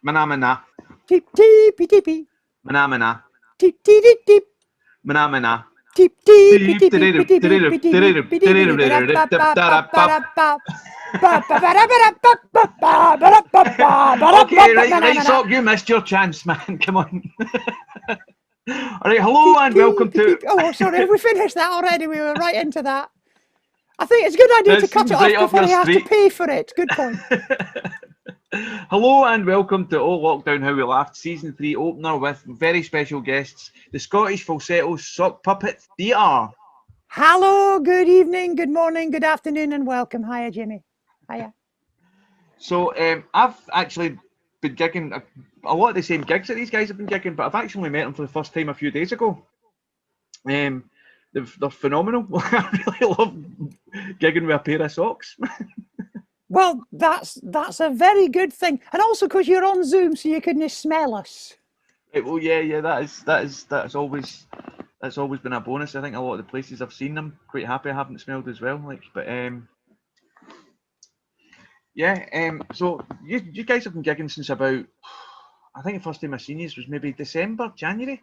Mana mana. Teep teepy teepy. Mana mana. Teep teep teep teep. Mana mana. Teep teepy teepy teepy teepy teepy teepy. Okay, right, Sock, you missed your chance, man. Come on. All right, hello and welcome to. Oh, sorry, have we finished that already? We were right into that. I think it's a good idea to cut it off before he has to pay for it. Good point. Hello and welcome to Oh Lockdown How We Laughed Season 3 opener with very special guests, the Scottish Falsetto Sock Puppet Theatre. Hello, good evening, good morning, good afternoon and welcome. Hiya, Jimmy. Hiya. So I've actually been gigging a lot of the same gigs that these guys have been gigging, but I've actually met them for the first time a few days ago. They're phenomenal. I really love gigging with a pair of socks. Well, that's a very good thing, and also because you're on Zoom, so you couldn't smell us. Well, yeah, that's always been a bonus. I think a lot of the places I've seen them, quite happy I haven't smelled as well. So you guys have been gigging since about, I think the first time I seen you was maybe December, January.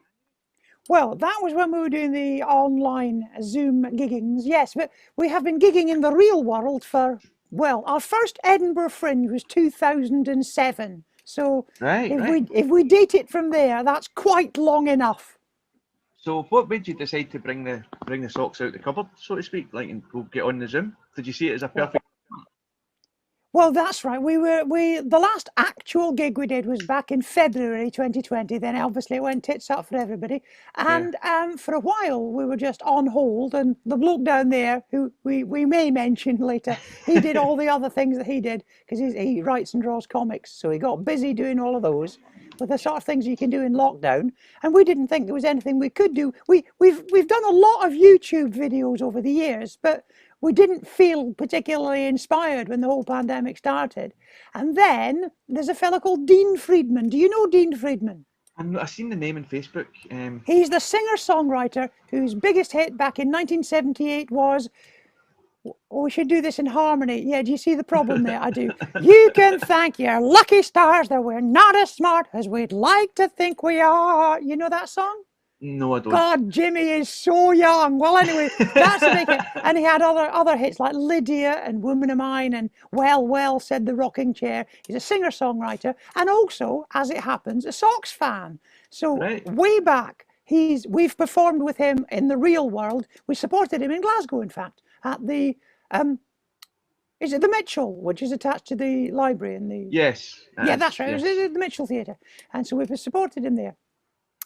Well, that was when we were doing the online Zoom giggings, yes, but we have been gigging in the real world for, well, our first Edinburgh Fringe was 2007. So if we date it from there, that's quite long enough. So what made you decide to bring the socks out the cupboard, so to speak, and go get on the Zoom? Did you see it as a perfect? Well, that's right. The last actual gig we did was back in February 2020. Then obviously it went tits up for everybody. And for a while we were just on hold. And the bloke down there, who we may mention later, he did all the other things that he did because he writes and draws comics. So he got busy doing all of those with the sort of things you can do in lockdown. And we didn't think there was anything we could do. We've done a lot of YouTube videos over the years, but we didn't feel particularly inspired when the whole pandemic started. And then there's a fella called Dean Friedman. Do you know Dean Friedman? I've seen the name on Facebook. He's the singer-songwriter whose biggest hit back in 1978 was, we should do this in harmony. Yeah, do you see the problem there? I do. You can thank your lucky stars that we're not as smart as we'd like to think we are. You know that song? No, I don't. God, Jimmy is so young. Well, anyway, that's a big hit. And he had other hits like Lydia and Woman of Mine and Well, Said the Rocking Chair. He's a singer-songwriter and also, as it happens, a Sox fan. So way back, we've performed with him in the real world. We supported him in Glasgow, in fact, at the is it the Mitchell, which is attached to the library in the Yes. Yeah, that's right. Yes. It was the Mitchell Theatre. And so we've supported him there.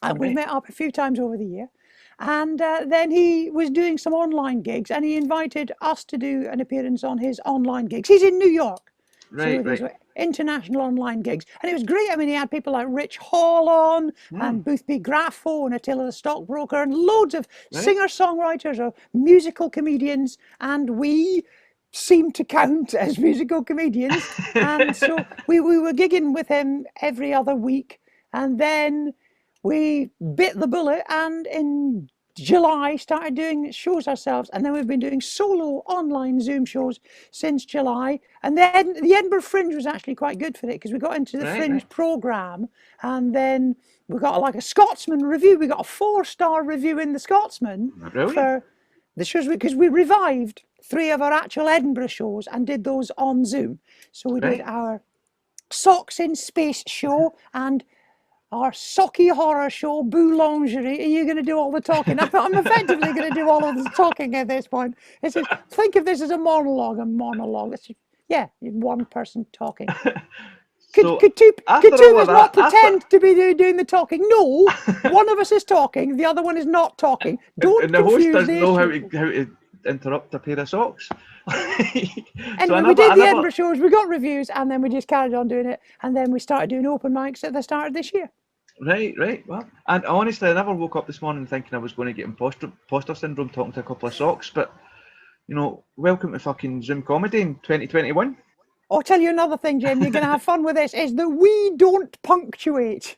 And we've met up a few times over the year. And then he was doing some online gigs and he invited us to do an appearance on his online gigs. He's in New York. So these were international online gigs. And it was great. I mean, he had people like Rich Hall on and Boothby Graffo and Attila the Stockbroker and loads of singer-songwriters or musical comedians. And we seemed to count as musical comedians. And so we were gigging with him every other week. And then we bit the bullet and in July started doing shows ourselves, and then we've been doing solo online Zoom shows since July. And then the Edinburgh Fringe was actually quite good for it because we got into the Fringe programme, and then we got like a Scotsman review. We got a 4-star review in the Scotsman for the shows because we revived 3 of our actual Edinburgh shows and did those on Zoom. So we did our Socks in Space show and our socky horror show, Boo Lingerie. Are you going to do all the talking? I'm effectively going to do all of the talking at this point. Think of this as a monologue. One person talking. Could two of us not pretend to be doing the talking? No, one of us is talking, the other one is not talking. Don't and the confuse host doesn't know how to interrupt a pair of socks. Anyway, we did the Edinburgh shows, we got reviews, and then we just carried on doing it, and then we started doing open mics at the start of this year. Right. Well, and honestly, I never woke up this morning thinking I was going to get imposter syndrome talking to a couple of socks, but, welcome to fucking Zoom comedy in 2021. I'll tell you another thing, Jim, you're going to have fun with this, is that we don't punctuate.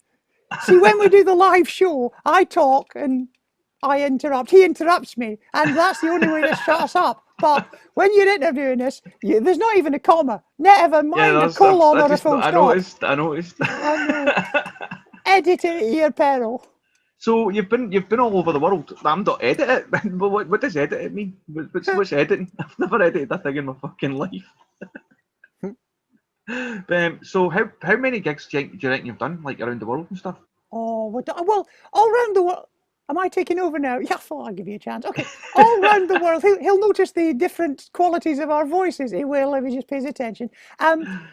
See, when we do the live show, I talk and I interrupt. He interrupts me, and that's the only way to shut us up. But when you're interviewing us, there's not even a comma, never Yeah, mind a colon or a full I stop. noticed. I noticed. I know. Edit it at your peril. So you've been all over the world. I'm not edit it. But what does edit it mean? What's editing? I've never edited a thing in my fucking life. But, so how many gigs do you reckon you've done, like around the world and stuff? Oh, well, all around the world. Am I taking over now? Yeah, I thought I'd give you a chance. Okay, all around the world. He'll notice the different qualities of our voices. He will if he just pays attention.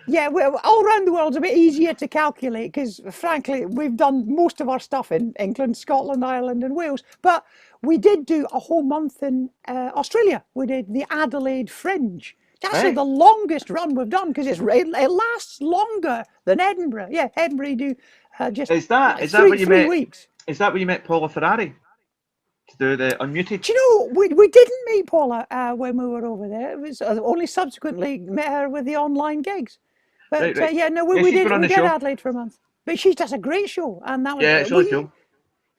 Yeah, well, all around the world's a bit easier to calculate because, frankly, we've done most of our stuff in England, Scotland, Ireland, and Wales. But we did do a whole month in Australia. We did the Adelaide Fringe. It's actually the longest run we've done because it lasts longer than Edinburgh. Yeah, Edinburgh you do just Is that what you 3 met? weeks. Is that where you met Paula Ferrari to do the Unmuted? Do you know, we didn't meet Paula when we were over there. It was only subsequently met her with the online gigs. But Right. yeah, no, Yeah, we she's been on did the show. Adelaide for a month. But she does a great show, and that was Yeah, it's really cool.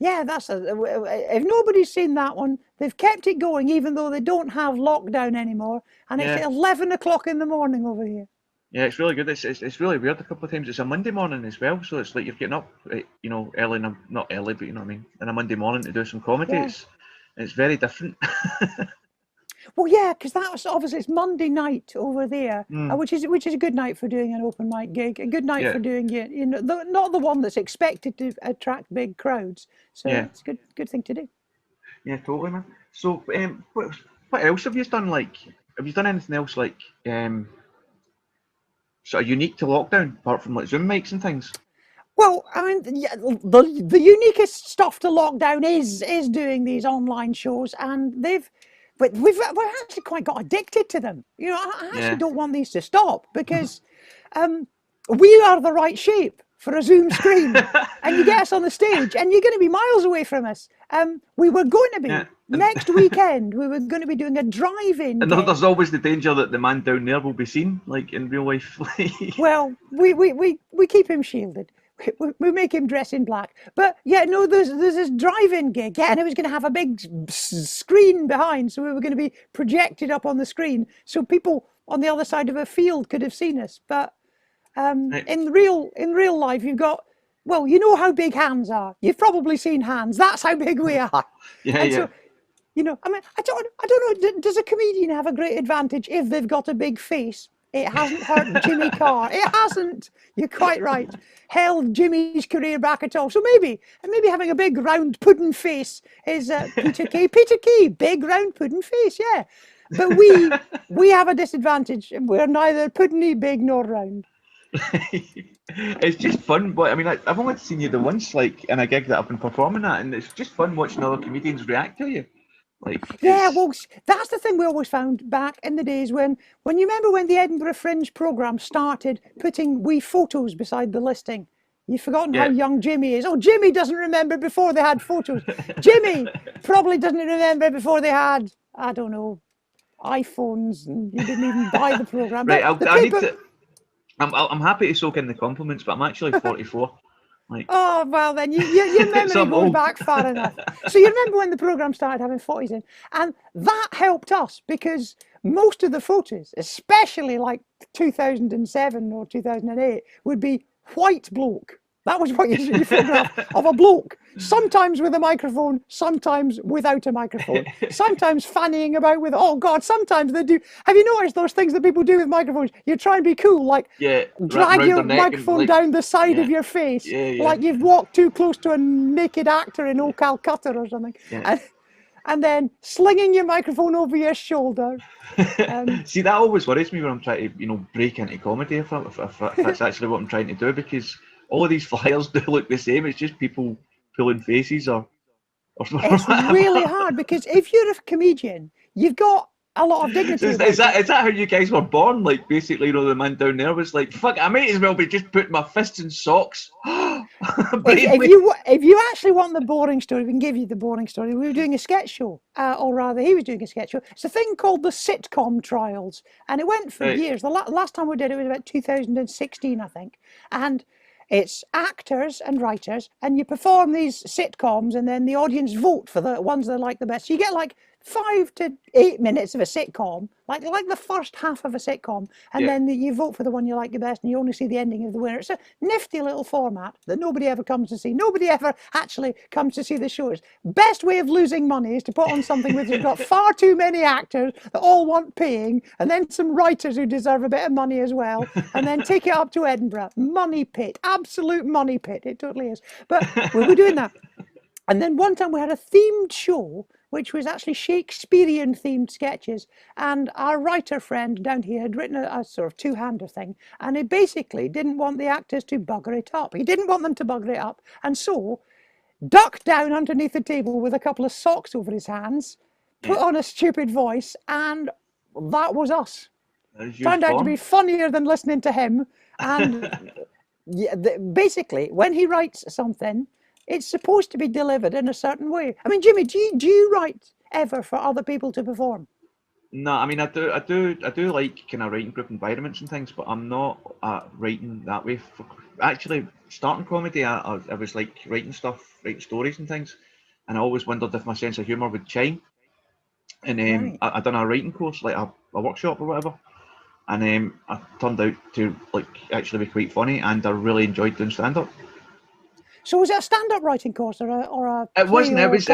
Yeah, if nobody's seen that one, they've kept it going even though they don't have lockdown anymore, and it's Yeah. at 11 o'clock in the morning over here. Yeah, it's really good. It's really weird. A couple of times it's a Monday morning as well, so it's like you're getting up, early. Not early, but you know what I mean, on a Monday morning to do some comedy. Yeah. It's very different. Well, yeah, because that's obviously it's Monday night over there, which is a good night for doing an open mic gig, a good night for doing not the one that's expected to attract big crowds. So it's a good thing to do. Yeah, totally, man. So, what else have you done? Like, have you done anything else like sort of unique to lockdown, apart from like Zoom mics and things? Well, I mean, the uniquest stuff to lockdown is doing these online shows, and we've actually quite got addicted to them. You know, I actually don't want these to stop because we are the right shape for a Zoom screen, and you get us on the stage, and you're going to be miles away from us. We were going to be next weekend. We were going to be doing a drive-in. And there's always the danger that the man down there will be seen, like in real life. Well, we keep him shielded. We make him dress in black. But yeah, no, there's this drive-in gig. Yeah, and it was going to have a big screen behind, so we were going to be projected up on the screen, so people on the other side of a field could have seen us. But in real life, you've got, well, you know how big hands are. You've probably seen hands. That's how big we are. So, you know, I mean, I don't know. Does a comedian have a great advantage if they've got a big face? It hasn't hurt Jimmy Carr. It hasn't. You're quite right. Held Jimmy's career back at all. So maybe having a big round pudding face is Peter Kay. Peter Kay, big round pudding face, yeah. But we have a disadvantage. We're neither puddingy, big nor round. It's just fun, but I mean, I've only seen you the once, like in a gig that I've been performing at, and it's just fun watching other comedians react to you. Yeah, well, that's the thing we always found back in the days when you remember when the Edinburgh Fringe programme started putting wee photos beside the listing. You've forgotten how young Jimmy is. Oh, Jimmy doesn't remember before they had photos. Jimmy probably doesn't remember before they had, I don't know, iPhones, and you didn't even buy the programme. Right, I'm happy to soak in the compliments, but I'm actually 44. Oh, well then, your memory goes back far enough. So you remember when the programme started having 40s in, and that helped us because most of the photos, especially like 2007 or 2008, would be white bloke. That was what you photograph of a bloke, sometimes with a microphone, sometimes without a microphone, sometimes fannying about with, oh God, sometimes they do. Have you noticed those things that people do with microphones? You try and be cool, like drag your microphone down the side of your face, like you've walked too close to a naked actor in Old Calcutta or something. And then slinging your microphone over your shoulder. See, that always worries me when I'm trying to, break into comedy, if that's actually what I'm trying to do, because all of these flyers do look the same. It's just people pulling faces or It's really hard because if you're a comedian, you've got a lot of dignity. So is that how you guys were born? Like, basically, the man down there was like, fuck, I might as well be just putting my fists in socks. If you actually want the boring story, we can give you the boring story. We were doing a sketch show, or rather, he was doing a sketch show. It's a thing called the sitcom trials, and it went for years. The last time we did it was about 2016, I think, and it's actors and writers, and you perform these sitcoms, and then the audience vote for the ones they like the best. So you get like 5 to 8 minutes of a sitcom, like the first half of a sitcom, and then you vote for the one you like the best, and you only see the ending of the winner. It's a nifty little format that nobody ever comes to see. Nobody ever actually comes to see the shows. Best way of losing money is to put on something where you've got far too many actors that all want paying, and then some writers who deserve a bit of money as well, and then take it up to Edinburgh. Money pit, absolute money pit. It totally is. But we were doing that. And then one time we had a themed show, which was actually Shakespearean themed sketches. And our writer friend down here had written a sort of two-hander thing. And he basically didn't want the actors to bugger it up. He didn't want them to bugger it up. And so ducked down underneath the table with a couple of socks over his hands, put on a stupid voice, and that was us. Turned out to be funnier than listening to him. And basically, when he writes something, it's supposed to be delivered in a certain way. I mean, Jimmy, do you write ever for other people to perform? No, I mean I do like kind of writing group environments and things, but I'm not writing that way. Actually, starting comedy, I was like writing stories and things, and I always wondered if my sense of humour would chime. And I done a writing course, like a workshop or whatever, and I turned out to like actually be quite funny, and I really enjoyed doing stand up. So was it a stand-up writing course or a? It wasn't. It was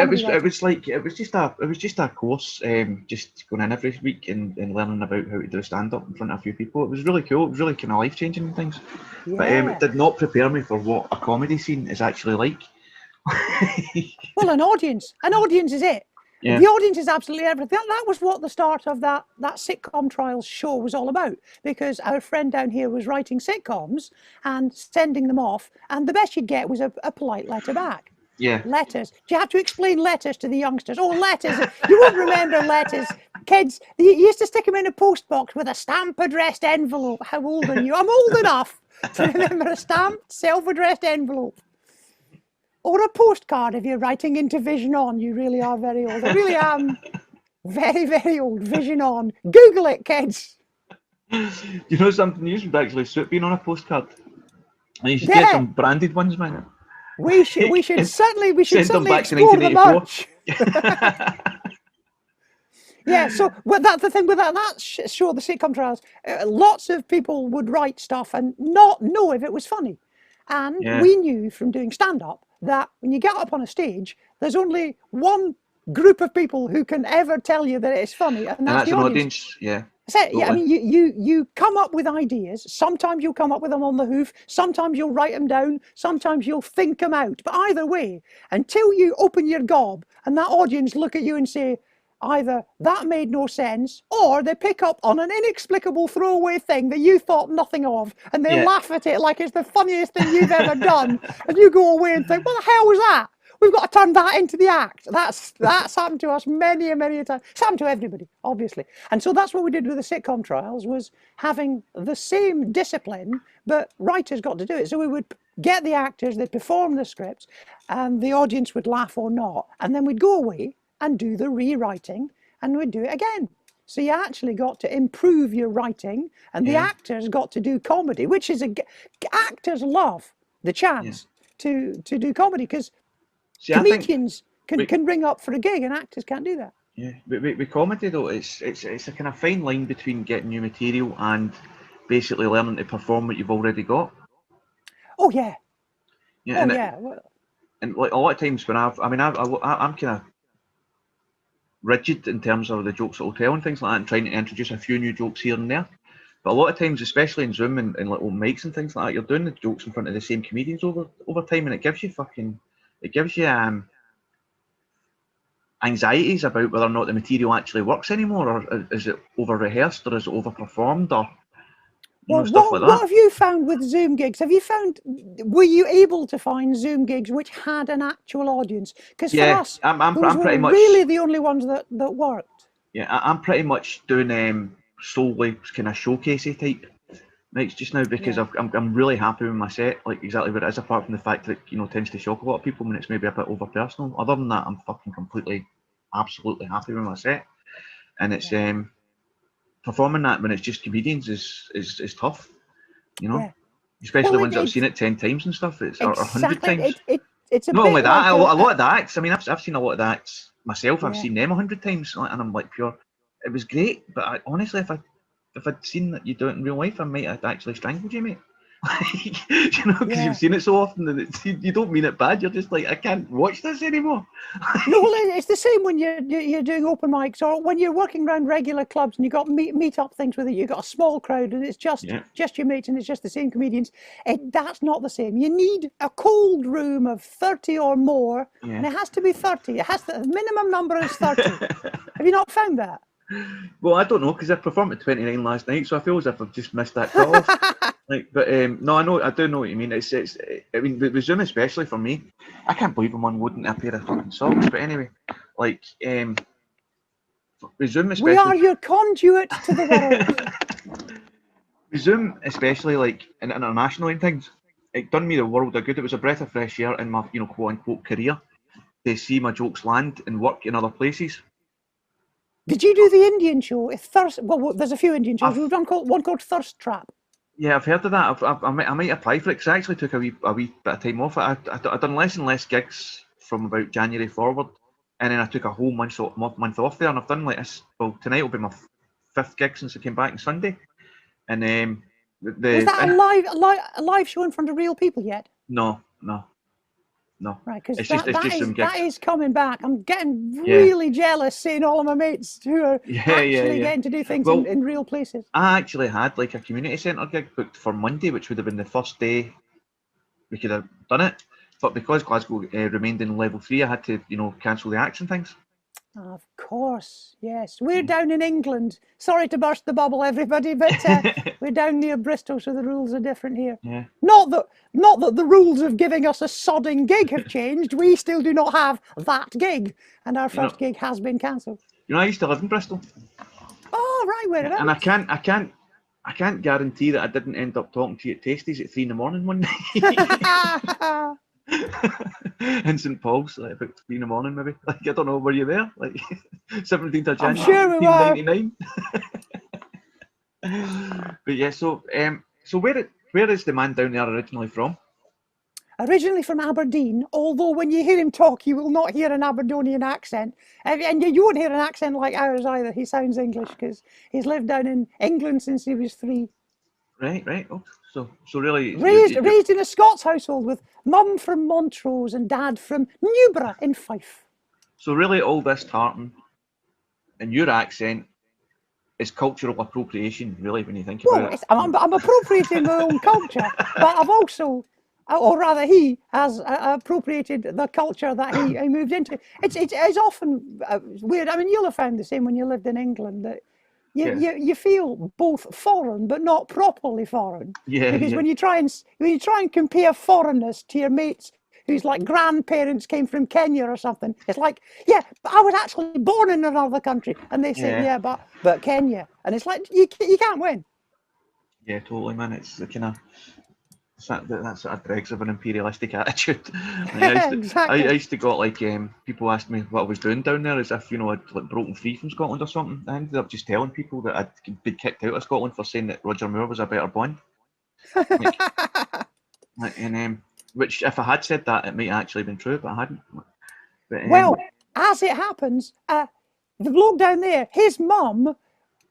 just a course. Just going in every week and learning about how to do stand-up in front of a few people. It was really cool. It was really kind of life-changing and things. Yeah. But it did not prepare me for what a comedy scene is actually like. Well, an audience is it. Yeah. The audience is absolutely everything. That was what the start of that sitcom trials show was all about, because our friend down here was writing sitcoms and sending them off, and the best you'd get was a polite letter back. Yeah. Letters. Do you have to explain letters to the youngsters? Oh, letters. You won't remember letters. Kids, you used to stick them in a post box with a stamp-addressed envelope. How old are you? I'm old enough to remember a stamped, self-addressed envelope. Or a postcard if you're writing into Vision On. You really are very old. I really am very, very old. Vision On. Google it, kids. You know something? You should actually suit being on a postcard. And you should get some branded ones, man. We should certainly explore the merch. Yeah, so that's the thing with that show, the sitcom trials. Lots of people would write stuff and not know if it was funny. And we knew from doing stand-up that when you get up on a stage, there's only one group of people who can ever tell you that it's funny, and that's the audience. Yeah. Totally. I mean, you come up with ideas. Sometimes you'll come up with them on the hoof. Sometimes you'll write them down. Sometimes you'll think them out. But either way, until you open your gob and that audience look at you and say, either that made no sense, or they pick up on an inexplicable throwaway thing that you thought nothing of, and they laugh at it like it's the funniest thing you've ever done, and you go away and think, what the hell was that? We've got to turn that into the act. That's happened to us many and many a time. It's happened to everybody, obviously. And so that's what we did with the sitcom trials, was having the same discipline, but writers got to do it. So we would get the actors, they'd perform the scripts, and the audience would laugh or not, and then we'd go away and do the rewriting, and we'd do it again. So you actually got to improve your writing, and the actors got to do comedy, which is actors love the chance to do comedy, because comedians can ring up for a gig, and actors can't do that. Yeah, with comedy though, it's a kind of fine line between getting new material and basically learning to perform what you've already got. Oh yeah. Yeah. And like a lot of times when I'm kind of rigid in terms of the jokes that I'll tell and things like that, and trying to introduce a few new jokes here and there. But a lot of times, especially in Zoom and little mics and things like that, you're doing the jokes in front of the same comedians over time, and it gives you anxieties about whether or not the material actually works anymore, or is it over rehearsed, or is it over performed, or stuff like that. What have you found with Zoom gigs? Were you able to find Zoom gigs which had an actual audience? Because for us, I'm pretty much really the only ones that worked. Yeah, I'm pretty much doing solely kind of showcasey type nights just now, because I'm really happy with my set, like exactly what it is, apart from the fact that tends to shock a lot of people when it's maybe a bit over personal. Other than that, I'm fucking absolutely happy with my set, and it's performing that when it's just comedians is tough, especially ones that I've seen it 10 times and stuff. Or 100 times. It's not only that, a lot of the acts. I mean, I've seen a lot of the acts myself. I've Yeah. seen them 100 times, and I'm like pure. It was great, but honestly, if I'd seen that you do it in real life, I might have actually strangled you, mate. Like, you know, because Yeah. you've seen it so often that you don't mean it bad. You're just like, I can't watch this anymore. No, well, it's the same when you're doing open mics or when you're working around regular clubs and you've got meet up things with it. You've got a small crowd and it's just your mates and it's just the same comedians. That's not the same. You need a cold room of 30 or more, and it has to be 30. The minimum number is 30. Have you not found that? Well, I don't know because I performed at 29 last night, so I feel as if I've just missed that cut off. But no, I do know what you mean. It's I mean, the Zoom especially for me. I can't believe I'm unloading a pair of fucking socks. But anyway, like the Zoom especially. We are your conduit to the world. The Zoom especially, like in international and things, it done me the world of good. It was a breath of fresh air in my quote unquote career to see my jokes land and work in other places. Did you do the Indian show? Well, there's a few Indian shows. We've done one called Thirst Trap. Yeah, I've heard of that. I might apply for it because I actually took a wee bit of time off. I've done less and less gigs from about January forward, and then I took a whole month off there, and I've done like this. Well, tonight will be my 5th gig since I came back on Sunday, and was that a live show in front of real people yet? No. Right, because that is coming back. I'm getting really jealous seeing all of my mates who are actually getting to do things in real places. I actually had like a community centre gig booked for Monday, which would have been the first day we could have done it. But because Glasgow remained in level 3, I had to, cancel the acts and things. Of course, yes. We're down in England. Sorry to burst the bubble, everybody, but we're down near Bristol, so the rules are different here. Yeah. Not that the rules of giving us a sodding gig have changed. We still do not have that gig, and our first gig has been cancelled. I used to live in Bristol. Oh, right, whereabouts? And I can't guarantee that I didn't end up talking to you at Tasties at 3 a.m. one night. In St Paul's, like about 3 a.m. maybe. Like, I don't know, were you there? Like 17th of January, I'm sure we were. 1999. But yeah, so where is the man down there originally from? Originally from Aberdeen, although when you hear him talk, you will not hear an Aberdonian accent. And you won't hear an accent like ours either. He sounds English because he's lived down in England since he was 3. Right. Oh, so really raised in a Scots household with mum from Montrose and dad from Newborough in Fife. So really, all this tartan and your accent is cultural appropriation, really, when you think about it. I'm appropriating my own culture, but I've also, or rather, he has appropriated the culture that he moved into. It's often weird. I mean, you'll have found the same when you lived in England that. You feel both foreign but not properly foreign. Because when you try and compare foreignness to your mates whose like grandparents came from Kenya or something, it's like, but I was actually born in another country, and they say, but Kenya, and it's like you can't win. Yeah, totally, man. It's the kind of that sort of dregs of an imperialistic attitude. Exactly. I used to go like people asked me what I was doing down there as if I'd like broken free from Scotland or something. I ended up just telling people that I'd been kicked out of Scotland for saying that Roger Moore was a better Bond. Which if I had said that, it might have actually been true, but I hadn't. But, well, as it happens, the bloke down there, his mum,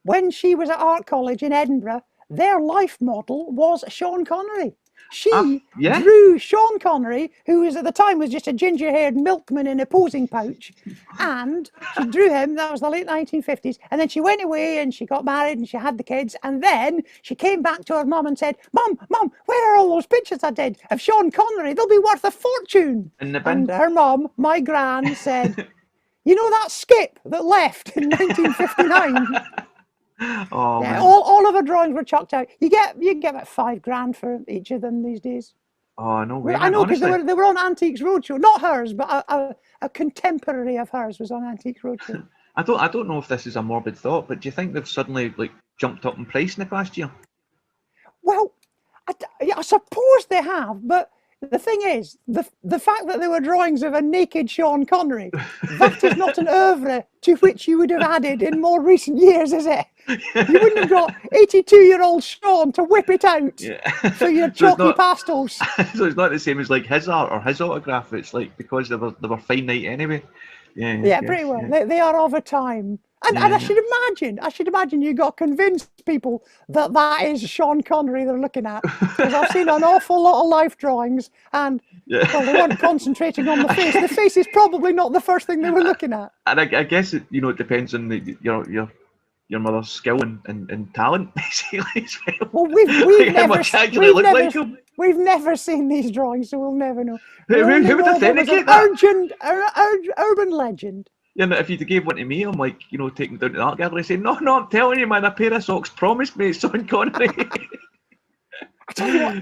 when she was at art college in Edinburgh, their life model was Sean Connery. She drew Sean Connery, who was at the time was just a ginger-haired milkman in a posing pouch, and she drew him. That was the late 1950s. And then she went away and she got married and she had the kids. And then she came back to her mum and said, "Mum, where are all those pictures I did of Sean Connery? They'll be worth a fortune." In the bin. And her mum, my gran, said, "You know that skip that left in 1959?" Oh, man. All of her drawings were chucked out. You get about $5,000 for each of them these days. Oh, no way. I know, because they were on Antiques Roadshow. Not hers, but a contemporary of hers was on Antiques Roadshow. I don't know if this is a morbid thought, but do you think they've suddenly like jumped up in price in the past year? Well, I suppose they have, but the thing is, the fact that there were drawings of a naked Sean Connery, that is not an oeuvre to which you would have added in more recent years, is it? You wouldn't have got 82-year-old Sean to whip it out for your chalky pastels. So it's not the same as like his art or his autograph. It's like because they were finite anyway. Yeah, Yeah, pretty well. yeah. They are of a time. And Yeah, I should imagine you got to convince people that that is Sean Connery they're looking at. Because I've seen an awful lot of life drawings and, yeah. well, they weren't concentrating on the face. The face is probably not the first thing they were looking at. And I guess it, it depends on your mother's skill and talent, basically, as well. Well, we've How never much actually look like him. we've never seen these drawings, so we'll never know. Who We'll only would know there was an authenticate that? urban legend. Yeah, if you gave one to me, I'm like, taking down to the art gallery saying, no, I'm telling you, man, a pair of socks promised me it's Sean Connery. I tell you what,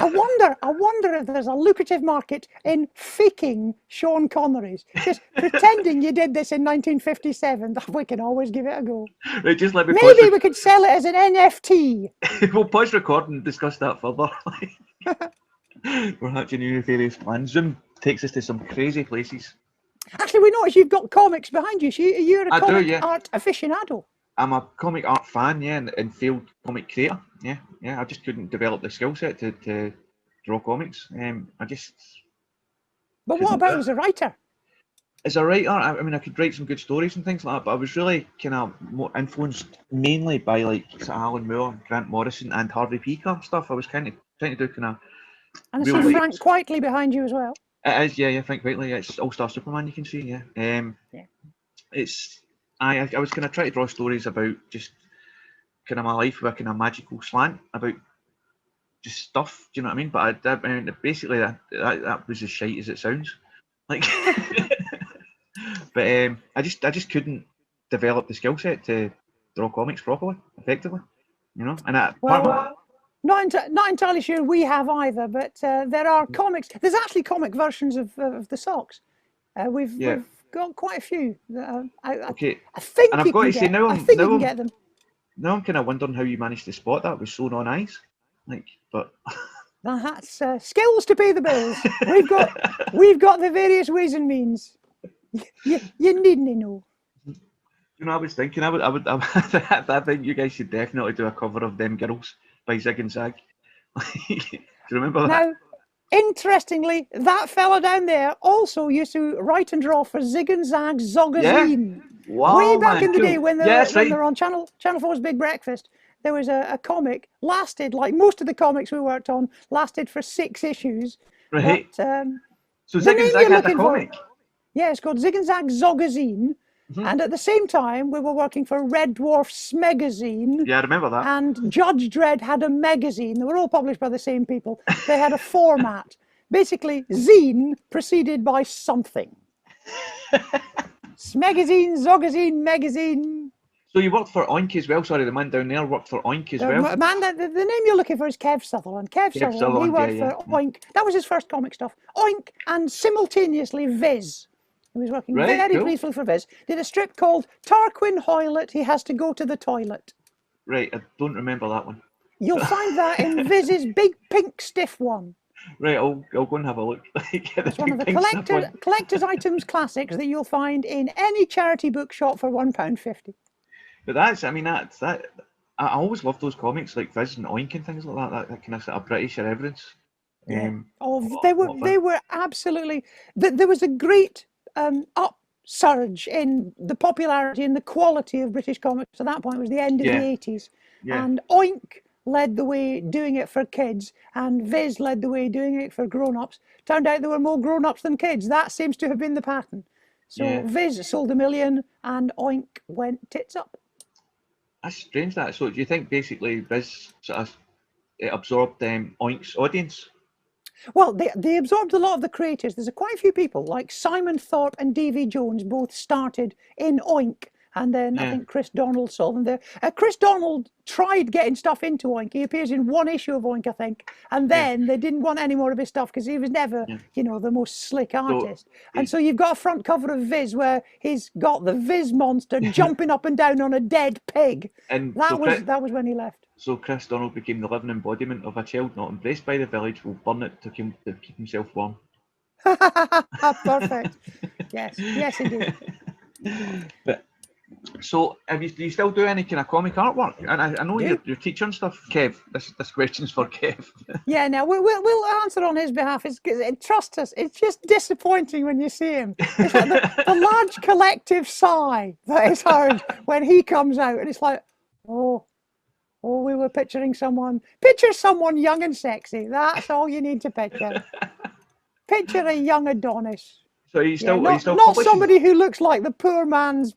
I wonder if there's a lucrative market in faking Sean Connerys, just pretending you did this in 1957. We can always give it a go. Right, just let me Maybe we could sell it as an NFT. We'll pause recording and discuss that further. We're hatching new various plans. Zoom takes us to some crazy places. Actually, we notice you've got comics behind you. So you're a comic art aficionado. I'm a comic art fan, yeah, and failed comic creator. Yeah. I just couldn't develop the skill set to draw comics. But what about as a writer? As a writer, I mean, I could write some good stories and things like that, but I was really kind of more influenced mainly by like sort of Alan Moore, Grant Morrison, and Harvey Pekar stuff. I was kind of trying to do kind of. And I see Frank Quitely behind you as well. It is, yeah, Frank Quitely. It's All-Star Superman, you can see, yeah. It's I was kind of trying to draw stories about just kind of my life with a kind of magical slant about just stuff. Do you know what I mean? But I mean, basically that was as shite as it sounds. Like, but I just couldn't develop the skill set to draw comics properly, effectively. And not entirely sure we have either, but there are comics. There's actually comic versions of the socks. We've got quite a few. I think and I've got to say now you can get them. Now I'm kind of wondering how you managed to spot that with sewn on eyes, but. That's skills to pay the bills. We've got the various ways and means. You needn't know. I was thinking I think you guys should definitely do a cover of Them Girls by Zig and Zag. Do you remember that? Now, interestingly, that fella down there also used to write and draw for Zig and Zag's Zogazine. Yeah? Wow, way back in the day when they were on Channel 4's Big Breakfast. There was a comic, lasted, like most of the comics we worked on, lasted for 6 issues. Right. But, so Zig and Zag had a comic? Yeah, it's called Zig and Zag Zogazine. Mm-hmm. And at the same time, we were working for Red Dwarf Smegazine. Yeah, I remember that. And Judge Dredd had a magazine. They were all published by the same people. They had a format. Basically, zine preceded by something. Smegazine, Zogazine, magazine. So you worked for Oink as well? Sorry, the man down there worked for Oink as well? Man, the name you're looking for is Kev Sutherland. Kev Sutherland, he worked for Oink. That was his first comic stuff. Oink and simultaneously Viz. He was working very briefly for Viz. Did a strip called Tarquin Hoylett, He Has to Go to the Toilet. Right, I don't remember that one. You'll find that in Viz's big pink stiff one. Right, I'll go and have a look. It's one of the collector's items classics that you'll find in any charity bookshop for £1.50. But that's I always loved those comics like Viz and Oink and things like that. That kind of sort of British irreverence. They were absolutely. There was a great upsurge in the popularity and the quality of British comics at that point. It was the end of the 80s, and Oink led the way doing it for kids, and Viz led the way doing it for grown-ups. Turned out there were more grown-ups than kids. That seems to have been the pattern. So Viz sold 1 million, and Oink went tits up. That's strange, that. So do you think basically Viz sort of absorbed Oink's audience? Well, they absorbed a lot of the creators. There's quite a few people, like Simon Thorpe and Davy Jones, both started in Oink. And then I think Chris Donald saw them there. Chris Donald tried getting stuff into Oink. He appears in 1 issue of Oink, I think. And then they didn't want any more of his stuff because he was never, the most slick artist. And so you've got a front cover of Viz where he's got the Viz monster jumping up and down on a dead pig. And that was when he left. So Chris Donald became the living embodiment of a child not embraced by the village will burn it to keep himself warm. Perfect. Yes, indeed. So, do you still do any kind of comic artwork? And I know you're teacher and stuff, Kev. This question's for Kev. Yeah, no, we'll answer on his behalf. Trust us, it's just disappointing when you see him. It's like the large collective sigh that is heard when he comes out, and it's like, oh, we were picturing someone. Picture someone young and sexy. That's all you need to picture. Picture a young Adonis. So are you still not publishing? somebody who looks like the poor man's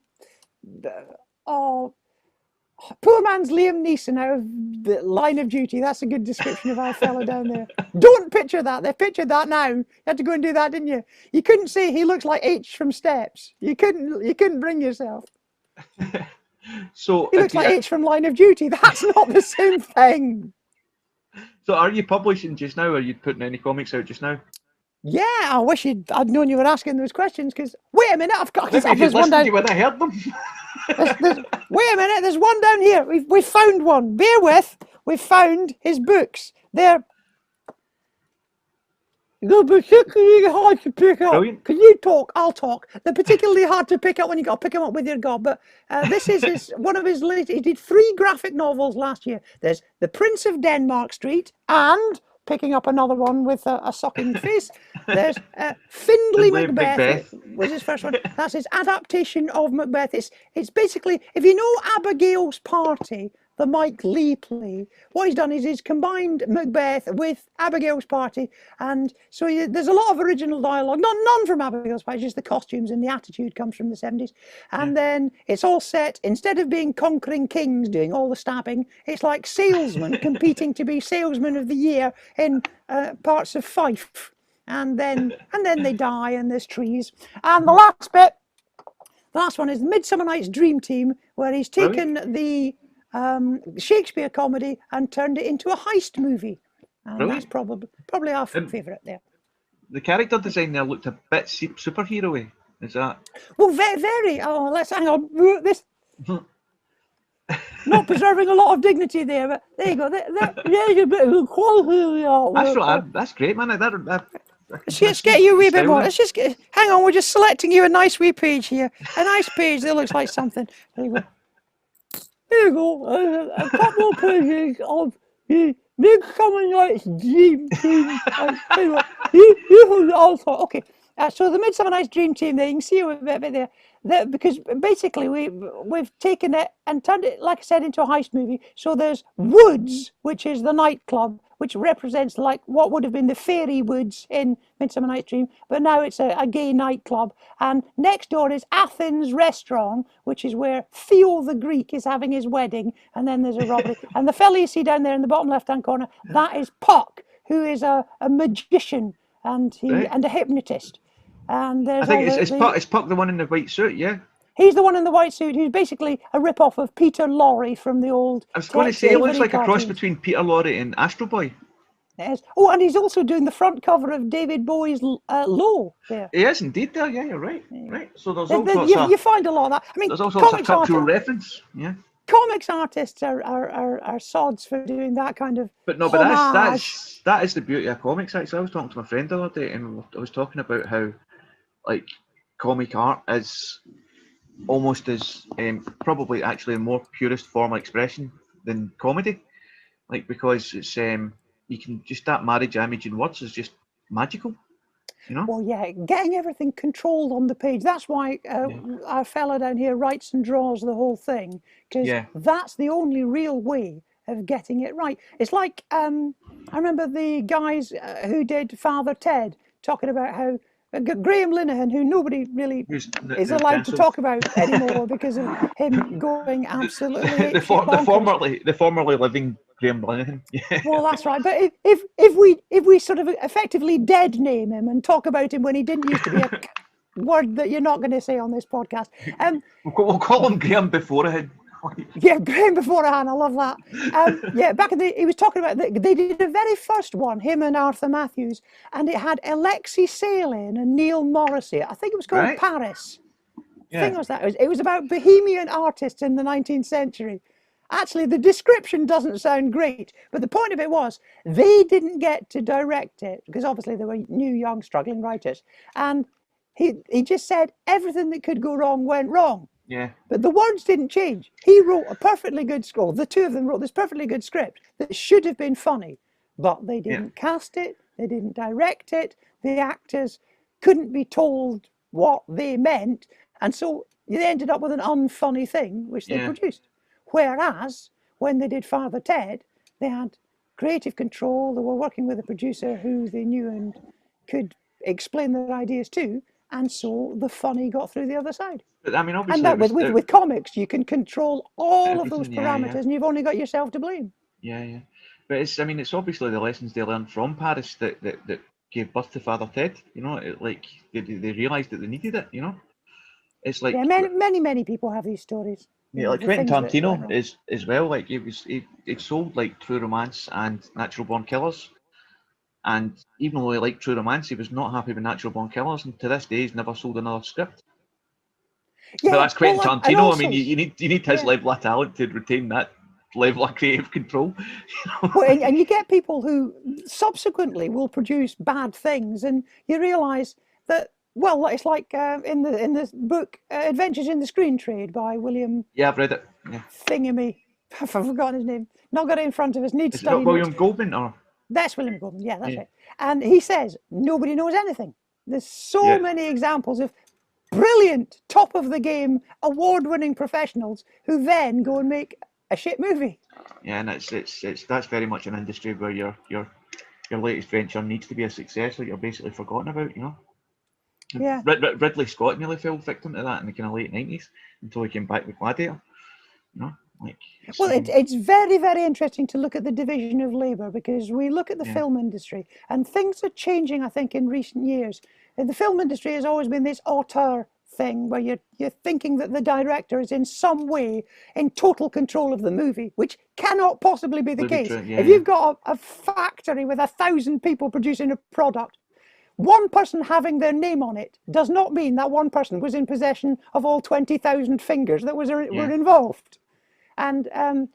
poor man's Liam Neeson out of the Line of Duty. That's a good description of our fella down there. Don't picture that. They pictured that now. You had to go and do that, didn't you? You couldn't say he looks like H from Steps. You couldn't bring yourself. So he looks like H from Line of Duty. That's not the same thing. So are you publishing just now? Or are you putting any comics out just now? Yeah, I wish I'd known you were asking those questions, because wait a minute, I've got there's one down. You would have heard them. Wait a minute, there's one down here. We've found one. Bear with. We've found his books. They're particularly hard to pick up. Brilliant. Can you talk? I'll talk. They're particularly hard to pick up when you got to pick them up with your gob. But this is one of his latest. He did 3 graphic novels last year. There's The Prince of Denmark Street and, picking up another one with a sucking face, there's Findlay Macbeth was his first one. That's his adaptation of Macbeth. It's basically, if you know Abigail's Party, the Mike Leigh play, what he's done is he's combined Macbeth with Abigail's Party, and so there's a lot of original dialogue, none from Abigail's Party, just the costumes and the attitude comes from the 70s, and then it's all set, instead of being conquering kings doing all the stabbing, it's like salesmen competing to be salesman of the year in parts of Fife, and then they die and there's trees, and the last one is the Midsummer Night's Dream Team, where he's taken the Shakespeare comedy and turned it into a heist movie, and that's probably our favourite there. The character design there looked a bit superhero-y. Is that? Well, very. Oh, let's hang on. This not preserving a lot of dignity there, but there you go. There's a bit of quality. That's great, man. Let's just get you a wee bit more. Hang on. We're just selecting you a nice wee page here. A nice page that looks like something. There you go. Here you go, a couple of pages of the Midsummer Night's Dream Team. Okay, so the Midsummer Night's Dream Team there, you can see a bit there, because basically we've taken it and turned it, like I said, into a heist movie. So there's Woods, which is the nightclub, which represents like what would have been the fairy woods in Midsummer Night's Dream, but now it's a gay nightclub. And next door is Athens Restaurant, which is where Theo the Greek is having his wedding, and then there's a robbery. And the fella you see down there in the bottom left-hand corner, that is Puck, who is a magician and a hypnotist. And there's it's Puck, the one in the white suit, yeah. He's the one in the white suit who's basically a rip-off of Peter Lorre from the old... I was going to say, it looks like a cross between Peter Lorre and Astro Boy. Yes. Oh, and he's also doing the front cover of David Bowie's Low there. He is indeed there, yeah, you're right. Right. So there's all sorts you find a lot of that. I mean, there's all sorts of cultural reference, yeah. Comics artists are sods for doing that kind of that is the beauty of comics, actually. I was talking to my friend the other day, and I was talking about how, like, comic art is almost as probably actually a more purest form of expression than comedy, like, because it's you can just, that marriage of image and words is just magical, you know. Well, yeah, getting everything controlled on the page, that's why our fella down here writes and draws the whole thing, because that's the only real way of getting it right. It's like I remember the guys who did Father Ted talking about how Graham Linehan, who nobody really is allowed to talk about anymore because of him going absolutely the formerly living Graham Linehan. Yeah. Well, that's right. But if we sort of effectively dead name him and talk about him when he didn't used to be a word that you're not going to say on this podcast, we'll call him Graham beforehand. Yeah, Graham beforehand. I love that. Back in he was talking about they did the very first one, him and Arthur Matthews, and it had Alexei Sayle and Neil Morrissey. I think it was called Paris. Yeah. I think it was that. It was about bohemian artists in the 19th century. Actually, the description doesn't sound great, but the point of it was they didn't get to direct it because obviously they were new, young, struggling writers, and he just said everything that could go wrong went wrong. Yeah. But the words didn't change. He wrote a perfectly good script. The two of them wrote this perfectly good script that should have been funny, but they Yeah. didn't cast it, they didn't direct it, the actors couldn't be told what they meant, and so they ended up with an unfunny thing which they Yeah. produced. Whereas when they did Father Ted, they had creative control, they were working with a producer who they knew and could explain their ideas to, and so the funny got through the other side. But I mean, And obviously, that it was with comics, you can control all of those everything. Yeah, parameters, yeah, and you've only got yourself to blame. yeah, yeah. But it's, I mean, it's obviously the lessons they learned from Paris that gave birth to Father Ted. You know, like they realised that they needed it. You know, it's like Yeah, many people have these stories. You yeah, know, like the Quentin things that went Tarantino wrong. is as well. Like it sold like True Romance and Natural Born Killers. And even though he liked True Romance, he was not happy with Natural Born Killers, and to this day, he's never sold another script. But Yeah, that's Quentin and Tarantino. I mean, also, you need his yeah. level of talent to retain that level of creative control. Well, and you get people who subsequently will produce bad things, and you realise that. Well, it's like in the book Adventures in the Screen Trade by William Yeah, I've read it. Yeah. Thingamy. I've forgotten his name. Not got it in front of us. Need Is it not study notes. William Goldman or? That's William Goldman. Yeah, that's Yeah. right. And he says nobody knows anything. There's so Yeah. many examples of brilliant, top of the game, award-winning professionals who then go and make a shit movie. Yeah, and it's that's very much an industry where your latest venture needs to be a success, or you're basically forgotten about. You know. Yeah. Ridley Scott nearly fell victim to that in the kind of late 90s until he came back with Gladiator. You know, like. Well, it's very, very interesting to look at the division of labour, because we look at the Yeah. film industry and things are changing, I think, in recent years. And the film industry has always been this auteur thing where you're thinking that the director is in some way in total control of the movie, which cannot possibly be the case. Yeah, if you've got a factory with 1,000 people producing a product, one person having their name on it does not mean that one person was in possession of all 20,000 fingers that were involved. And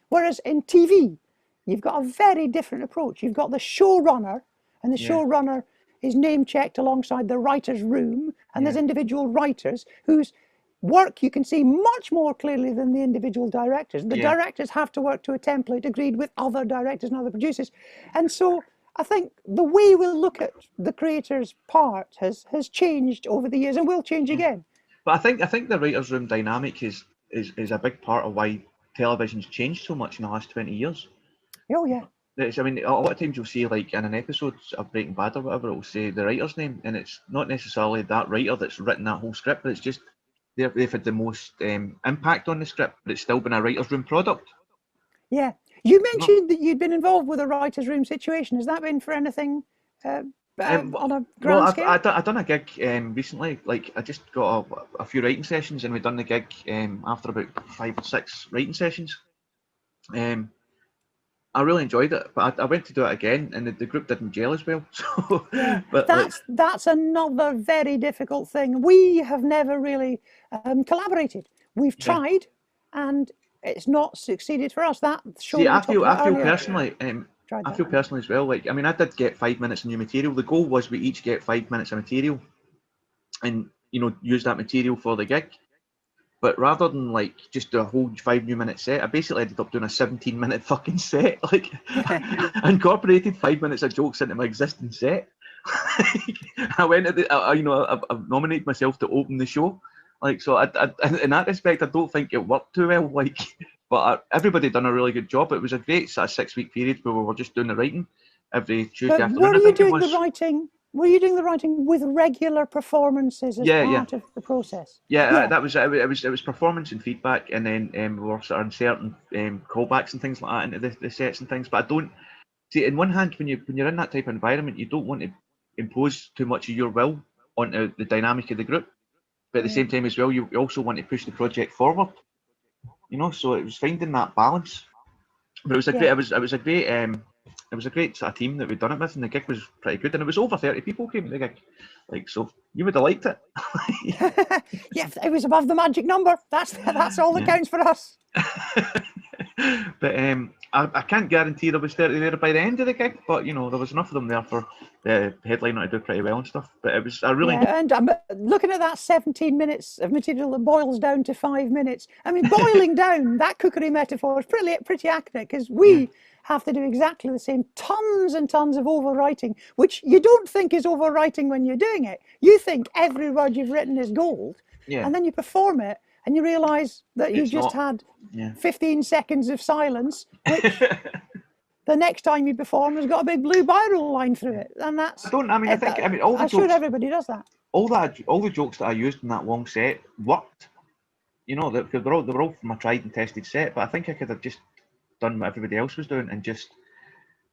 whereas in TV, you've got a very different approach. You've got the showrunner, and the showrunner is name checked alongside the writer's room, and there's individual writers whose work you can see much more clearly than the individual directors. The directors have to work to a template agreed with other directors and other producers. And so I think the way we look at the creator's part has changed over the years and will change again. But I think the writers' room dynamic is a big part of why television's changed so much in the last 20 years. Oh, yeah. I mean, a lot of times you'll see, like, in an episode of Breaking Bad or whatever, it'll say the writer's name, and it's not necessarily that writer that's written that whole script, but it's just they've had the most impact on the script, but it's still been a writer's room product. Yeah. You mentioned that you'd been involved with a writer's room situation. Has that been for anything on a grand scale? I've done a gig recently. Like, I just got a few writing sessions, and we'd done the gig after about 5 or 6 writing sessions. I really enjoyed it, but I went to do it again, and the group didn't gel as well. So, yeah, but that's another very difficult thing. We have never really collaborated. We've tried, and it's not succeeded for us. That show. See, I feel personally. I feel one. personally as well. Like, I mean, I did get 5 minutes of new material. The goal was we each get 5 minutes of material, and use that material for the gig. But rather than like just do a whole 5 new minute set, I basically ended up doing a 17-minute fucking set. Like, I incorporated 5 minutes of jokes into my existing set. I went to I've nominated myself to open the show. Like, so I in that respect, I don't think it worked too well. Like, but everybody done a really good job. It was a great sort of 6-week period where we were just doing the writing every Tuesday afternoon. Were you doing the writing? Were you doing the writing with regular performances as part of the process? That was it was performance and feedback, and then we were sort of inserting callbacks and things like that into the sets and things. But I don't see, in one hand, when you're in that type of environment, you don't want to impose too much of your will onto the dynamic of the group, but at the same time as well, you also want to push the project forward. So it was finding that balance. But it was a great sort of team that we'd done it with, and the gig was pretty good. And it was over 30 people came to the gig, like, so you would have liked it. Yeah, it was above the magic number. That's all that counts for us. But I can't guarantee there was 30 there by the end of the gig, but you know, there was enough of them there for the headliner to do pretty well and stuff. But it was, I really Yeah, and I'm looking at that 17 minutes of material that boils down to 5 minutes. I mean, boiling down, that cookery metaphor is pretty accurate, because we have to do exactly the same. Tons and tons of overwriting, which you don't think is overwriting when you're doing it. You think every word you've written is gold, yeah, and then you perform it, and you realise that you it's just not. had Yeah. 15 seconds of silence, which the next time you perform has got a big blue biro line through it, and that's. I don't. I mean, I think. I mean, all the I'm sure jokes, everybody does that. all the jokes that I used in that long set worked. You know, they were all from a tried and tested set. But I think I could have just done what everybody else was doing and just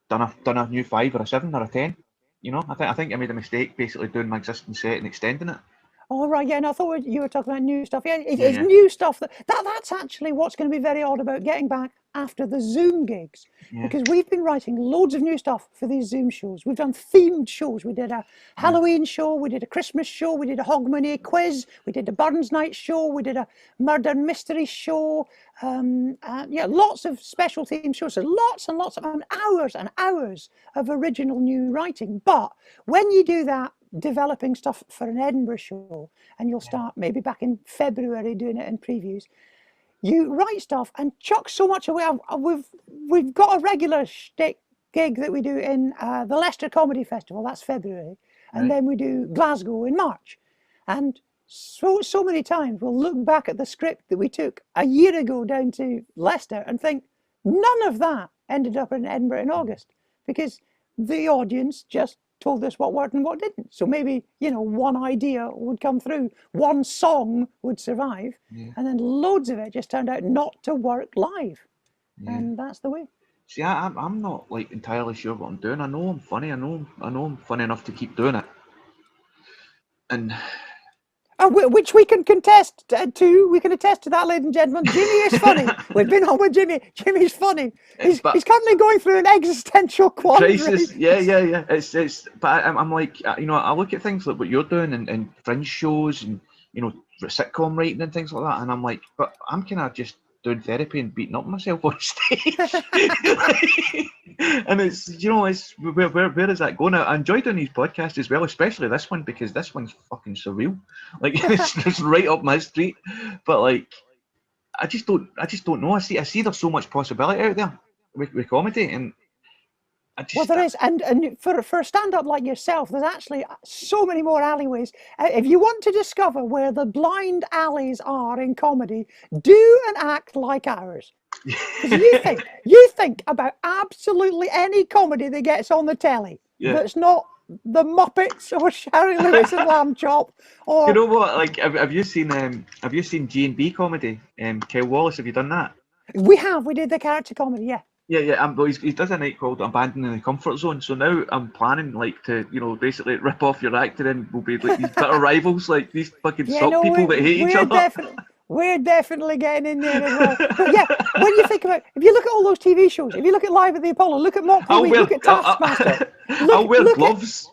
done a new 5 or a 7 or a 10. You know, I think I made a mistake basically doing my existing set and extending it. Oh, right, yeah, and I thought you were talking about new stuff. Yeah, it's Yeah. new stuff. That's actually what's going to be very odd about getting back after the Zoom gigs, Yeah. because we've been writing loads of new stuff for these Zoom shows. We've done themed shows. We did a Halloween show, we did a Christmas show, we did a Hogmanay quiz, we did a Burns Night show, we did a murder mystery show. Yeah, lots of special themed shows. So lots and lots of hours and hours of original new writing. But when you do that, developing stuff for an Edinburgh show, and you'll start maybe back in February doing it in previews. You write stuff and chuck so much away. We've got a regular shtick gig that we do in the Leicester Comedy Festival. That's February, and then we do Glasgow in March. And so many times we'll look back at the script that we took a year ago down to Leicester and think none of that ended up in Edinburgh in August, because the audience just told us what worked and what didn't. So maybe, one idea would come through, one song would survive, and then loads of it just turned out not to work live. And that's the way. See, I'm not like entirely sure what I'm doing. I know I'm funny. I know I'm funny enough to keep doing it. And which we can contest to. We can attest to that, ladies and gentlemen. Jimmy is funny. We've been on with Jimmy. Jimmy's funny. He's currently going through an existential quandary. Crisis. Yeah. It's. But I'm like, I look at things like what you're doing and fringe shows and sitcom writing and things like that, and I'm like, but I'm kind of just doing therapy and beating up myself on stage. And it's where is that going? I enjoy doing these podcasts as well, especially this one, because this one's fucking surreal. Like it's just right up my street. But like, I just don't know. I see there's so much possibility out there with comedy, and well, there is, and for a stand-up like yourself, there's actually so many more alleyways. If you want to discover where the blind alleys are in comedy, do an act like ours. Because you think about absolutely any comedy that gets on the telly that's not the Muppets or Shari Lewis and Lamb Chop. Or you know what? Like, have you seen G&B comedy? Kyle Wallace, have you done that? We did the character comedy, yeah. Yeah. But he does a night called Abandoning the Comfort Zone. So now I'm planning to basically rip off your actor, and we'll be like these bitter rivals, like these fucking people that hate each other. We're definitely getting in there as well. But yeah, when you think about, if you look at all those TV shows, if you look at Live at the Apollo, look at Mock the Week, look at Taskmaster. I'll wear gloves.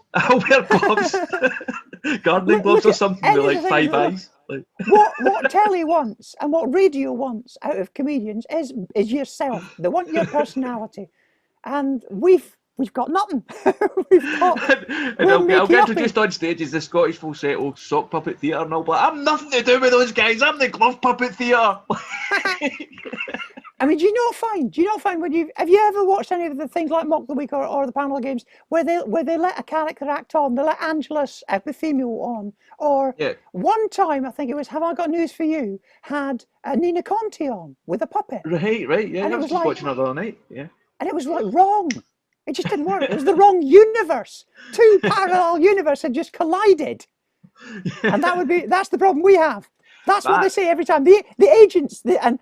Gardening gloves or something with like 5 eyes. What telly wants and what radio wants out of comedians is yourself. They want your personality, and we've got nothing. I'll get introduced on stage as the Scottish Falsetto sock puppet theatre, and I'll be like, I'm nothing to do with those guys. I'm the glove puppet theatre. I mean, do you not find when have you ever watched any of the things like Mock the Week or the panel games where they let a character act on, they let Angela's Epithemial on, or one time I think it was Have I Got News for You had Nina Conti on with a puppet. Right, yeah. And I was just watching it the other night, yeah. And it was like wrong. It just didn't work. It was the wrong universe. 2 parallel universes had just collided, and that's the problem we have. That's what they say every time. The agents and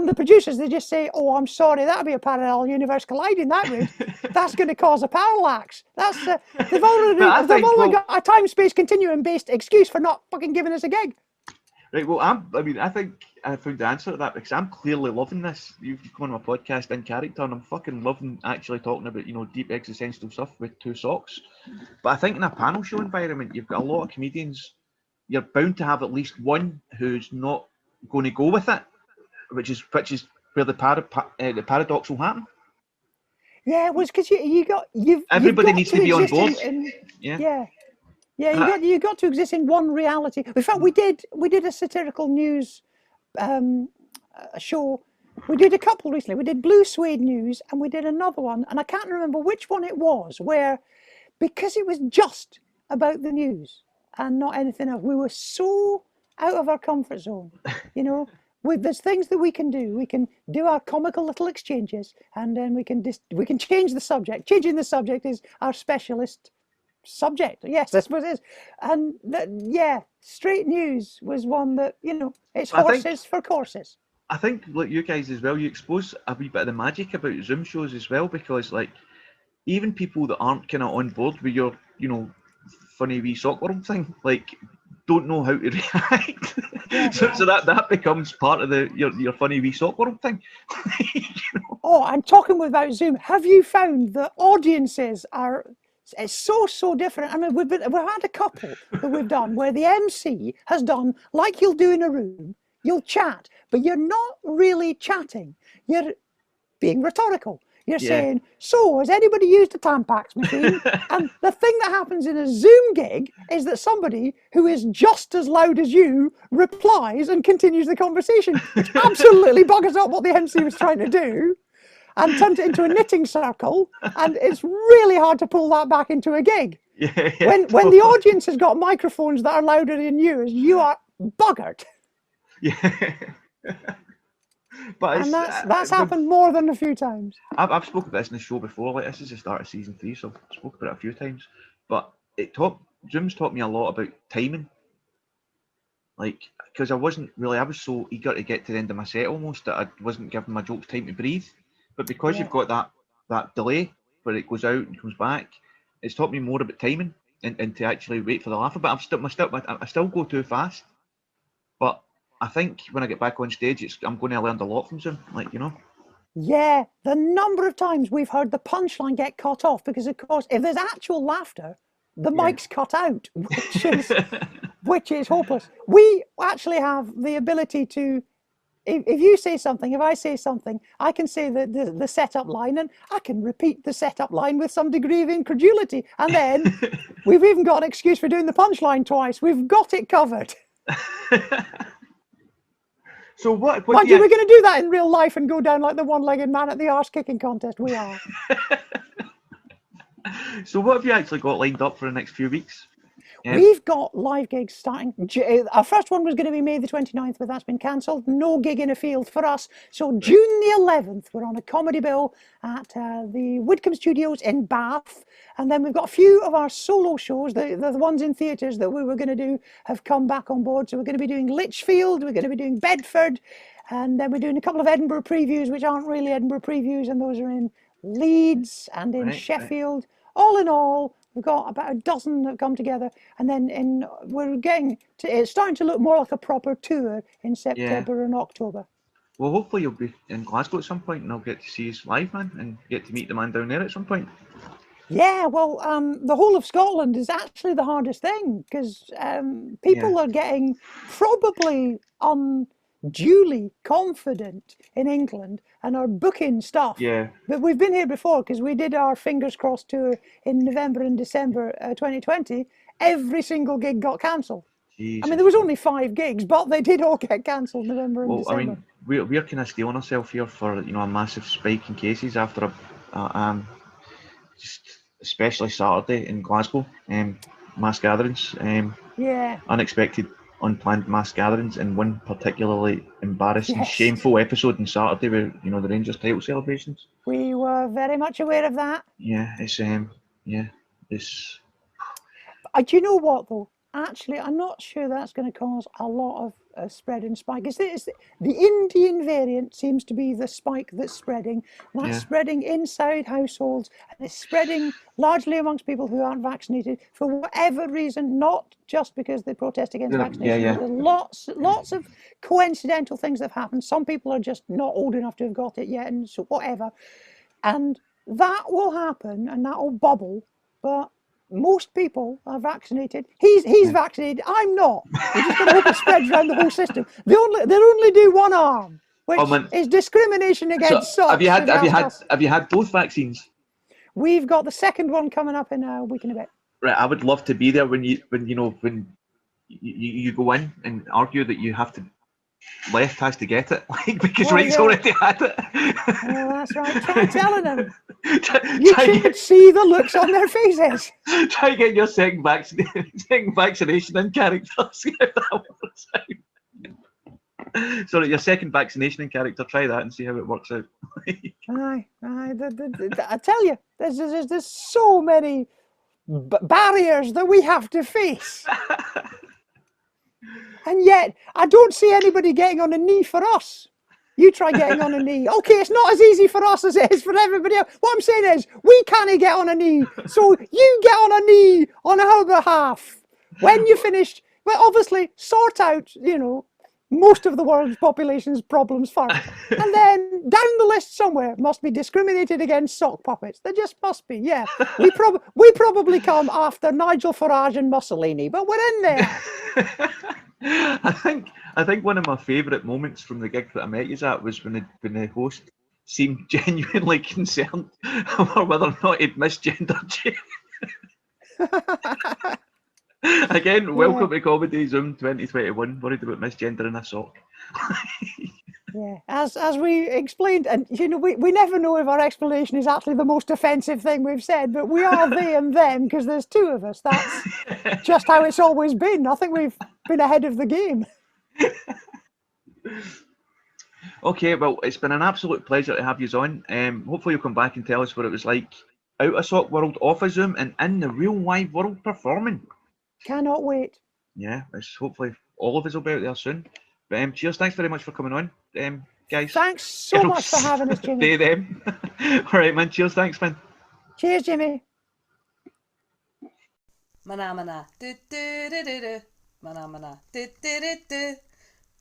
the producers, they just say, "Oh, I'm sorry, that'll be a parallel universe colliding that way. That's going to cause a parallax." That's they've only got a time-space continuum-based excuse for not fucking giving us a gig. Right. Well, I think I found the answer to that, because I'm clearly loving this. You've come on my podcast in character, and I'm fucking loving actually talking about deep existential stuff with 2 socks. But I think in a panel show environment, you've got a lot of comedians. You're bound to have at least one who's not going to go with it, which is where the paradox will happen. Yeah, it was because you've Everybody got needs to to be on exist board. yeah. You got to exist in one reality. In fact, we did a satirical news show. We did a couple recently. We did Blue Suede News, and we did another one, and I can't remember which one it was. Where, because it was just about the news and not anything else, we were so out of our comfort zone. You know, there's things that we can do. We can do our comical little exchanges, and then we can change the subject. Changing the subject is our specialist subject. Yes, I suppose it is. And straight news was one that, it's horses for courses. I think, like you guys as well, you expose a wee bit of the magic about Zoom shows as well, because like even people that aren't kind of on board with your, funny wee sock world thing, like don't know how to react. Yeah. So that becomes part of your funny wee sock world thing. Oh, and talking about Zoom, have you found that audiences are? It's so different. I mean, we've had a couple that we've done where the MC has done like you'll do in a room. You'll chat, but you're not really chatting. You're being rhetorical. You're saying, so has anybody used a Tampax machine? And the thing that happens in a Zoom gig is that somebody who is just as loud as you replies and continues the conversation, which absolutely buggers up what the MC was trying to do, and turns it into a knitting circle, and it's really hard to pull that back into a gig. When the audience has got microphones that are louder than you are buggered. Yeah. But that's happened more than a few times. I've spoken about this in the show before. Like, this is the start of season 3, so I've spoken about it a few times. But Zoom's taught me a lot about timing. Like, because I was so eager to get to the end of my set almost that I wasn't giving my jokes time to breathe. But because you've got that delay where it goes out and comes back, it's taught me more about timing and to actually wait for the laugh. But I still go too fast. But I think when I get back on stage, I'm going to learn a lot from Zoom, Yeah, the number of times we've heard the punchline get cut off because, of course, if there's actual laughter, the mic's cut out, which is hopeless. We actually have the ability to, if you say something, if I say something, I can say the setup line, and I can repeat the setup line with some degree of incredulity. And then we've even got an excuse for doing the punchline twice. We've got it covered. So what Mind you, we're going to do that in real life and go down like the one-legged man at the arse kicking contest. We are. So what have you actually got lined up for the next few weeks? We've got live gigs starting. Our first one was going to be May the 29th, but that's been cancelled. No gig in a field for us. So June the 11th, we're on a comedy bill at the Whitcomb Studios in Bath. And then we've got a few of our solo shows, the ones in theatres that we were going to do, have come back on board. So we're going to be doing Lichfield, we're going to be doing Bedford, and then we're doing a couple of Edinburgh previews, which aren't really Edinburgh previews, and those are in Leeds and in Sheffield. Right. All in all, we've got about a dozen that have come together, and then we're getting to, it's starting to look more like a proper tour in September and October. Well, hopefully you'll be in Glasgow at some point, and I'll get to see you live, man, and get to meet the man down there at some point. Yeah, well, the whole of Scotland is actually the hardest thing, because people are getting probably unduly confident in England and are booking stuff. Yeah. But we've been here before, because we did our Fingers Crossed tour in November and December 2020. Every single gig got cancelled. I mean, there was only 5 gigs, but they did all get cancelled November and December. I mean, we're kind of stealing ourselves here for a massive spike in cases after just especially Saturday in Glasgow, mass gatherings, unexpected, unplanned mass gatherings, and one particularly embarrassing, shameful episode on Saturday with the Rangers title celebrations. We were very much aware of that. Yeah, it's Do you know what though? Actually, I'm not sure that's going to cause a lot of spread and spike. The Indian variant seems to be the spike that's spreading. That's spreading inside households, and it's spreading largely amongst people who aren't vaccinated for whatever reason, not just because they protest against vaccination. There's lots of coincidental things that have happened. Some people are just not old enough to have got it yet, and so whatever. And that will happen, and that will bubble, but most people are vaccinated. He's vaccinated. I'm not. We're just going to hope it spreads around the whole system. They only do one arm. which man. is discrimination So against socks. if you ask us. have you had both vaccines? We've got the second one coming up in a week and a bit. Right, I would love to be there when you go in and argue that you have to left has to get it, like because right's already had it. Well, that's right. Try telling them. try, You should see the looks on their faces. Try getting your second vaccination in character. See if that works out. Sorry, your second vaccination in character. Try that and see how it works out. Aye. I tell you, there's so many barriers that we have to face. And yet, I don't see anybody getting on a knee for us. You try getting on a knee. Okay, it's not as easy for us as it is for everybody else. What I'm saying is, we can't get on a knee. So you get on a knee on our behalf. When you finished, well, obviously, sort out, most of the world's population's problems first. And then down the list somewhere must be discriminated against sock puppets. There just must be, yeah. We probably come after Nigel Farage and Mussolini, but we're in there. I think one of my favourite moments from the gig that I met you at was when the host seemed genuinely concerned over whether or not he'd misgendered you. Again, welcome to Comedy Zoom 2021. Worried about misgendering a sock. Yeah, as we explained, and we never know if our explanation is actually the most offensive thing we've said, but we are they and them because there's two of us. That's just how it's always been. I think we've been ahead of the game. Okay, well, it's been an absolute pleasure to have you on. Hopefully you'll come back and tell us what it was like out of sock world, off of Zoom, and in the real live world performing. Cannot wait. Yeah, hopefully all of us will be out there soon. But cheers, thanks very much for coming on, guys. Thanks so much for having us, Jimmy. Stay them. All right, man. Cheers, thanks, man. Cheers, Jimmy. Mana mana do do do do do. Mana mana do do do do.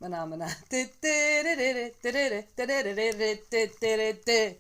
Mana mana do do do do do do do do do do do do do.